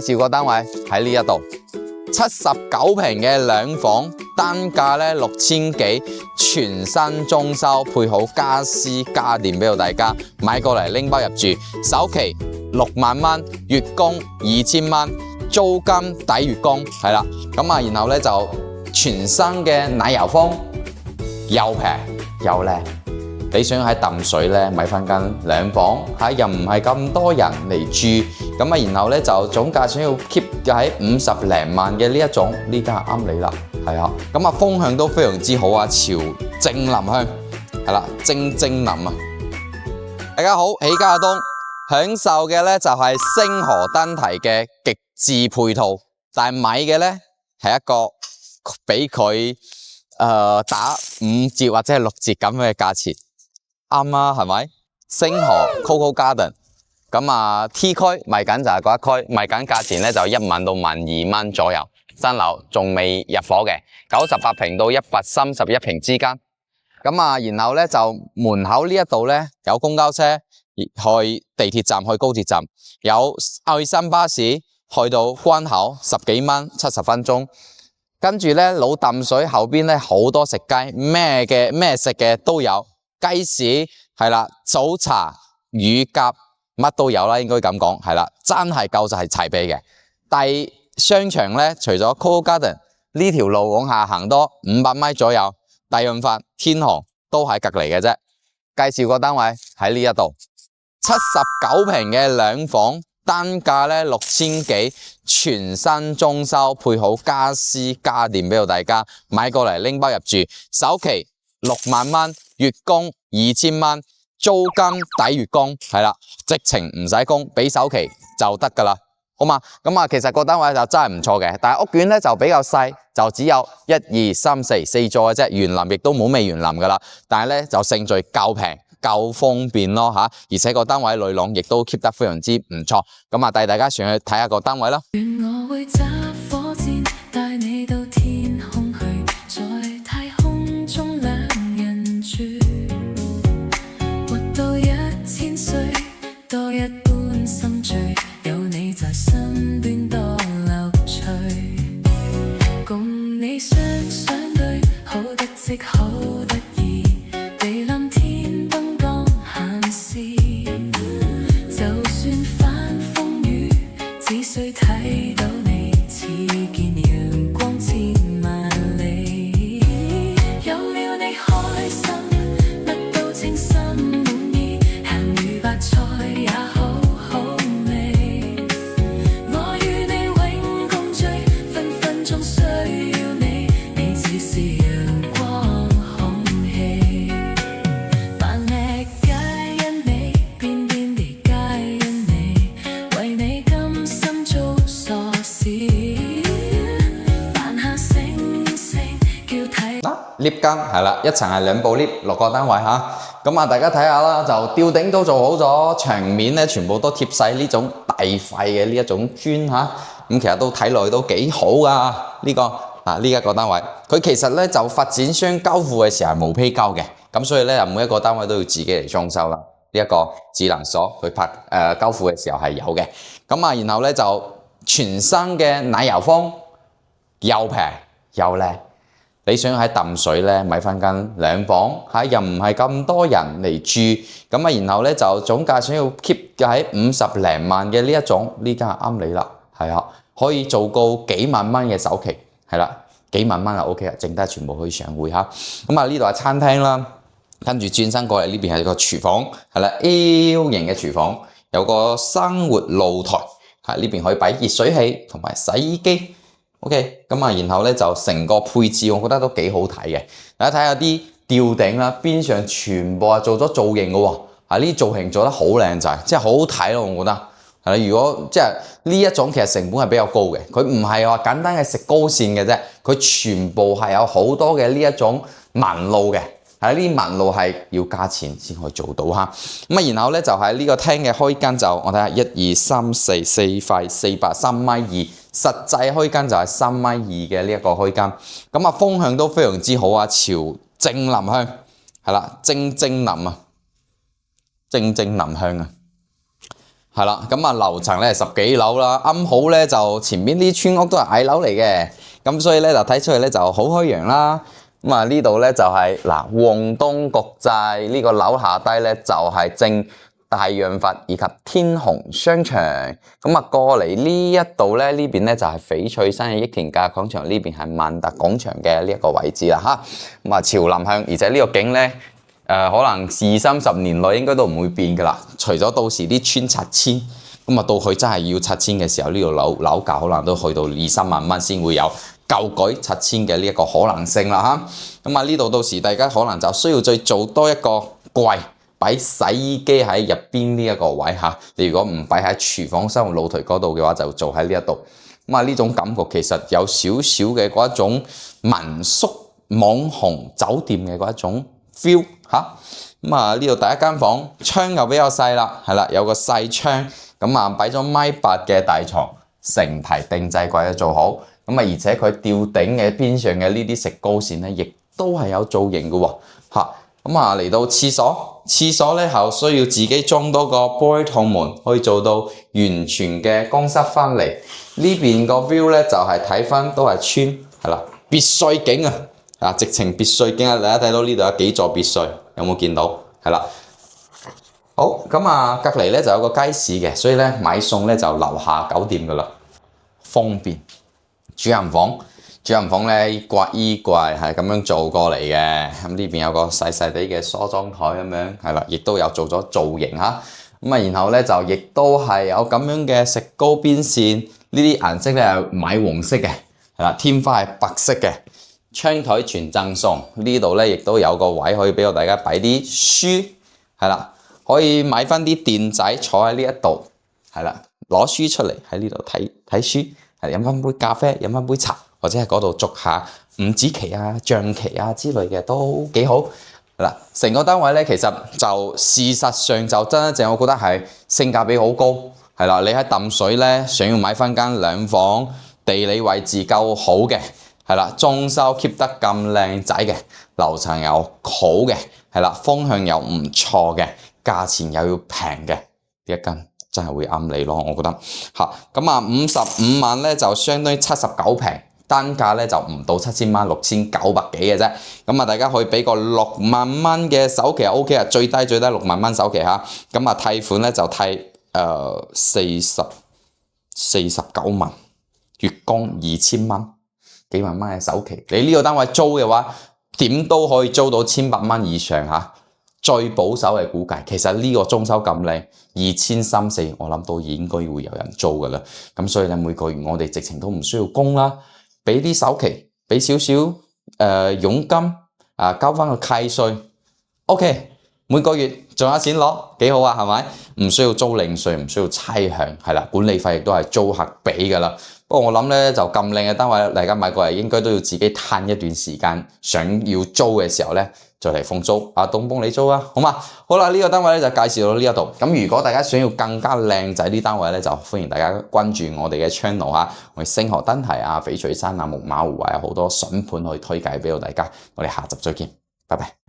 紹個單位喺呢一度，79平嘅兩房，單價咧6000幾，全新裝修，配好家私家電俾到大家，買過嚟拎包入住，首期6萬蚊，月供2000蚊，租金抵月供，係啦，咁啊，然後咧就全新嘅奶油風，又平又靚。你想喺淡水咧買翻間兩房嚇，又唔係咁多人嚟住，咁啊，然後咧就總價想要 keep 喺50零萬嘅呢一種，呢間啱你啦，係啊，咁啊風向都非常之好啊，潮正林香，係啦，正林啊！大家好，喜家東享受嘅咧就係星河燈提嘅極致配套，但係買嘅咧係一個俾佢打5折或者係6折咁嘅價錢。啱啊，係咪？星河 Coco Garden 咁啊 T 區賣緊就係嗰一區，賣緊價錢咧就1萬到12000蚊左右，新樓仲未入伙嘅，98平到131平之間。咁啊，然後咧就門口呢一度咧有公交車去地鐵站，去高鐵站，有愛心巴士去到關口10幾蚊，70分鐘。跟住咧老淡水後邊咧好多食街，咩食嘅都有。雞屎係啦，早茶、乳鴿乜都有啦，應該咁講係啦，真係夠就係齊備嘅。第商場咧，除咗 Coco Garden 呢條路往下行多500米左右，大潤發、天河都喺隔離嘅啫。介紹個單位喺呢一度，79平嘅兩房，單價咧6000幾，全新裝修，配好家私家電俾到大家，買過嚟拎包入住，首期6萬蚊，月供2000蚊，租金抵月供，係啦，直情唔使供，俾首期就得噶啦，好嘛？咁啊，其實個單位就真係唔錯嘅，但係屋苑咧就比較細，就只有1、2、3、4座嘅啫，園林亦都冇咩園林噶啦，但係咧就勝在夠平夠方便咯吓，而且個單位內籠亦都 keep 得非常之唔錯，咁啊帶大家上去睇下個單位啦。多一般心醉，有你在身邊多樂趣，共你雙雙對，好得戚好得意，地冧天崩當閒事，就算翻風雨，只需睇到你，似見陽光千萬里，有了你開心，乜都稱心滿意，鹹魚白菜也好好味，我與你永共聚，分分鐘需要你，你似是陽光空氣，萬力皆因你，邊邊地皆因你，為你甘心做傻事，扮下星星叫睇。lift 間係啦，一層係2部 lift 落個單位吓，咁啊大家睇下啦，就吊頂都做好咗，牆面咧全部都貼晒呢種大塊嘅呢一種磚吓，咁其實都睇落去都幾好噶呢個啊呢一個單位，佢其實咧就發展商交付嘅時候係冇批交嘅，咁所以咧每一個單位都要自己嚟裝修啦，呢一個智能鎖佢交付嘅時候係有嘅，咁啊然後咧就全新嘅奶油風，又平又靚。你想喺淡水咧買翻間兩房嚇，又唔係咁多人嚟住，咁啊，然後咧就總價想要 keep 喺50零萬嘅呢一種，呢間啱你啦，係啊，可以做到幾萬蚊嘅首期，係啦，幾萬蚊就 OK 啦，剩低全部可以上會嚇。咁啊呢度係餐廳啦，跟住轉身過嚟呢邊係個廚房，係啦 L 型嘅廚房，有個生活露台，係呢邊可以擺熱水器同埋洗衣機。OK， 咁啊，然後咧就成個配置，我覺得都幾好睇嘅。大家睇下啲吊頂啦，邊上全部係做咗造型嘅喎，啊呢啲造型做得好靚仔，即係好好睇咯，我覺得。係啦，如果即係呢一種其實成本係比較高嘅，佢唔係話簡單嘅食高線嘅啫，佢全部係有好多嘅呢一種紋路嘅。係呢啲紋路係要加錢先可以做到嚇。咁啊，然後咧就喺呢個廳嘅開間就我睇下1、2、3、4、4塊4百3米2，實際開間就係3米2嘅呢一個開間。咁啊風向都非常之好啊，潮正林香係啦，正林啊，正林香啊。係啦，咁啊樓層咧10幾樓啦，啱好咧就前面啲村屋都係矮樓嚟嘅，咁所以咧就睇出去咧就好開揚啦。咁啊呢度咧就係嗱旺東國際呢個樓下低咧就係正大潤發以及天虹商場。咁啊過嚟呢一度咧呢邊咧就係翡翠山嘅益田價廣場，呢邊係萬達廣場嘅呢一個位置啦嚇。咁啊朝南向，而且呢個景咧可能20-30年內應該都唔會變噶啦，除咗到時啲村拆遷，咁啊到佢真係要拆遷嘅時候，呢度樓價可能都去到2-3萬蚊先會有舊改拆遷嘅呢一個可能性啦嚇。咁啊呢度到時大家可能就需要再做多一個櫃，擺洗衣機喺入邊呢一個位嚇。你如果唔擺喺廚房生活露台嗰度嘅話，就做喺呢一度。咁啊呢種感覺其實有少少嘅嗰一種民宿網紅酒店嘅嗰一種 feel 嚇。咁啊呢度第一間房窗又比較細啦，係啦，有個細窗，咁啊擺咗1.8米嘅大床，成排定制櫃都做好。咁啊而且佢吊頂嘅邊上嘅呢啲石膏線咧，亦都係有造型嘅喎嚇。咁啊嚟到廁所咧後需要自己裝多個玻璃筒門，可以做到完全嘅光濕翻嚟。呢邊個 view 咧就係睇翻都係村，係啦，別墅景啊，直情別墅景啊！大家睇到呢度有幾座別墅，有冇見到？係啦，好咁啊，隔離咧就有個街市嘅，所以咧買餸咧就樓下9店噶啦，方便。主人房咧掛衣櫃係咁樣做過嚟嘅，咁呢邊有個細細地嘅梳妝台咁樣，係啦，亦都有做咗造型嚇。咁啊，然後咧就亦都係有咁樣嘅石膏邊線，呢啲顏色咧係米黃色嘅，係啦，天花係白色嘅，窗台全贈送。呢度咧亦都有個位可以俾到大家擺啲書，係啦，可以買翻啲墊仔坐喺呢一度，係啦，攞書出嚟喺呢度睇書。飲翻杯咖啡，飲翻杯茶，或者喺嗰度捉下五子棋啊、象棋啊之類嘅都幾好。嗱，成個單位咧，其實就事實上就真正，我覺得係性價比好高。係啦，你喺淡水咧，想要買翻間2房，地理位置夠好嘅，係啦，裝修 keep 得咁靚仔嘅，樓層又好嘅，係啦，方向又唔錯嘅，價錢又要平嘅，呢一間真係會啱你咯，我覺得嚇。咁啊55萬咧就相當於79平，單價咧就唔到7000蚊，6900幾嘅啫。咁啊大家可以俾個6萬蚊嘅首期就 OK 啊，最低6萬蚊首期嚇。咁啊貸款咧就貸49萬，月供2000蚊，幾萬蚊嘅首期。你呢個單位租嘅話，點都可以租到1100蚊以上嚇。最保守嘅估計，其實呢個裝修咁靚，2300-2400，我諗都應該會有人租噶啦。咁所以咧，每個月我哋直情都唔需要供啦，俾啲首期，俾少少佣金啊，交翻個契稅 ，OK， 每個月仲有錢攞，幾好啊，係咪？唔需要租賃稅，唔需要差餉，係啦，管理費亦都係租客俾噶啦。不過我諗咧，就咁靚嘅單位，大家買過嚟應該都要自己攤一段時間，想要租嘅時候咧，就嚟放租，阿東幫你租啊，好嘛？好啦，呢個單位咧就介紹到呢一度。咁如果大家想要更加靚仔啲單位咧，就歡迎大家關注我哋嘅 channel 嚇，我哋星河燈題啊、翡翠山啊、木馬湖啊，有好多筍盤可以推介俾到大家。我哋下集再見，拜拜。